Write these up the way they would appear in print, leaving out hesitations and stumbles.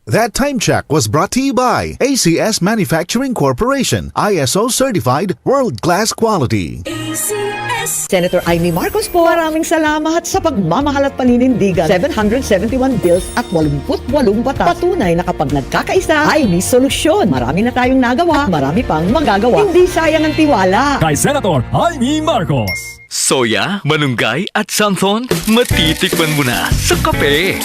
That time check was brought to you by ACS Manufacturing Corporation, ISO certified world-class quality. Senator Amy Marcos po, maraming salamat sa pagmamahal at paninindigan. 771 bills at 88 batas. Patunay na kapag nagkakaisa ay may solusyon. Marami na tayong nagawa, marami pang magagawa. Hindi sayang ang tiwala. Kay Senator Amy Marcos. Soya, malunggay at Santhon, matitikman mo na sa kape.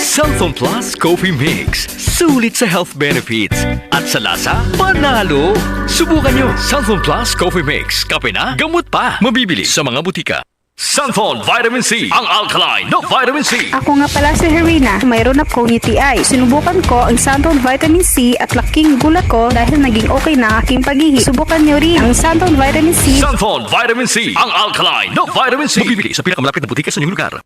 Santhon Plus Coffee Mix, sulit sa health benefits. At sa lasa, panalo! Subukan nyo, Santhon Plus Coffee Mix. Kape na, gamot pa. Mabibili sa mga butika. Santhon Vitamin C, ang alkaline na vitamin C. Ako nga pala si Herina, mayroon akong UTI. Sinubukan ko ang Santon Vitamin C at laking gulat ko dahil naging okay na aking paghihi. Subukan niyo rin ang Santon Vitamin C. Santhon Vitamin C, ang alkaline na vitamin C. Mabibili sa pinakamalapit na butika sa inyong lugar.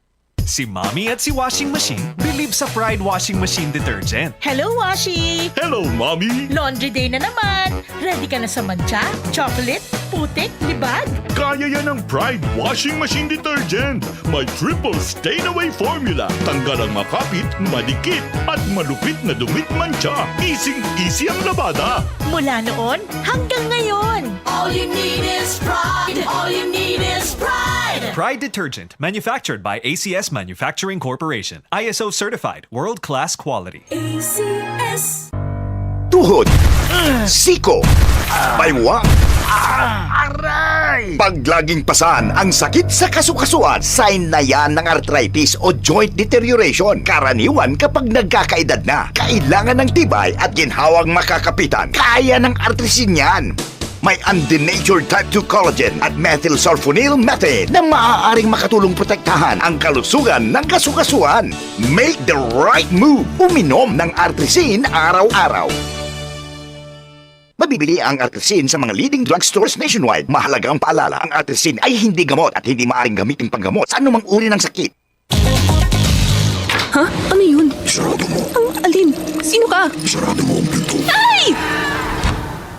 Si Mommy at si Washing Machine believe sa Pride Washing Machine Detergent. Hello, Washi! Hello, Mommy! Laundry day na naman! Ready ka na sa mancha, chocolate, putik, libag? Kaya yan ang Pride Washing Machine Detergent. May triple stain-away formula. Tanggal ang makapit, madikit, at malupit na dumit mancha. Easy ang labada. Mula noon hanggang ngayon. All you need is pride. All you need is pride. Pride Detergent, manufactured by ACS Manufacturing Corporation. ISO certified, world-class quality. ACS. Tuhod, siko, baywang, aray! Pag laging pasan ang sakit sa kasukasuan, sign na yan ng arthritis o joint deterioration. Karaniwan kapag nagkakaedad na, kailangan ng tibay at ginhawang makakapitan. Kaya ng artrisin yan. May undenatured type 2 collagen at methylsulfonyl methane na maaaring makatulong protektahan ang kalusugan ng kasukasuan. Make the right move. Uminom ng artrisin araw-araw. Mabibili ang artrisin sa mga leading drugstores nationwide. Mahalagang paalala, ang artrisin ay hindi gamot at hindi maaaring gamitin panggamot sa anumang uri ng sakit. Ha? Ano yun? Isarado mo. Ang alin? Sino ka? Isarado mo ang pinto. Ay!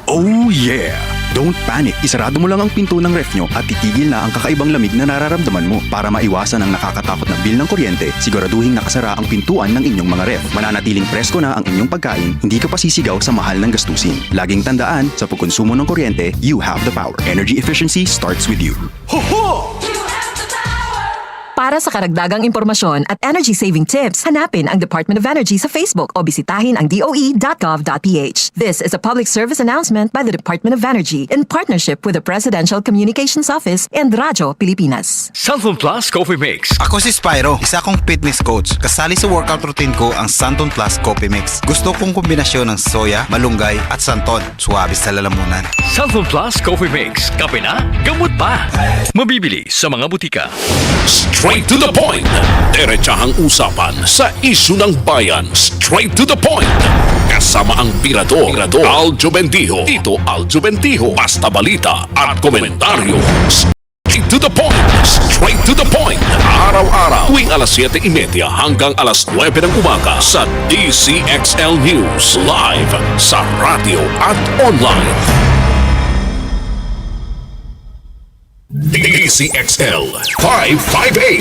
Oh yeah! Don't panic. Isarado mo lang ang pinto ng ref nyo at titigil na ang kakaibang lamig na nararamdaman mo. Para maiwasan ang nakakatakot na bill ng kuryente, siguraduhin nakasara ang pintuan ng inyong mga ref. Mananatiling presko na ang inyong pagkain, hindi ka pa sisigaw sa mahal ng gastusin. Laging tandaan, sa pagkonsumo ng kuryente, you have the power. Energy efficiency starts with you. Ho-ho! Para sa karagdagang impormasyon at energy-saving tips, hanapin ang Department of Energy sa Facebook o bisitahin ang doe.gov.ph. This is a public service announcement by the Department of Energy in partnership with the Presidential Communications Office and Radyo Pilipinas. Santhon Plus Coffee Mix. Ako si Spyro, isa kong fitness coach. Kasali sa workout routine ko ang Santon Plus Coffee Mix. Gusto kong kombinasyon ng soya, malunggay at santon. Suwabe sa lalamunan. Santhon Plus Coffee Mix. Kape na, gamot pa. Mabibili sa mga butika. Straight to the point. Diretsahang usapan sa isyu ng bayan. Straight to the point. Kasama ang Pirador, Aljo Bendijo. Tito Aljo Bendijo. Basta balita at komentaryo. Straight to the point. Straight to the point. Araw-araw. Tuwing alas 7:30 hanggang alas 9 ng umaga sa DCXL News. Live sa radio at online. DCXL 558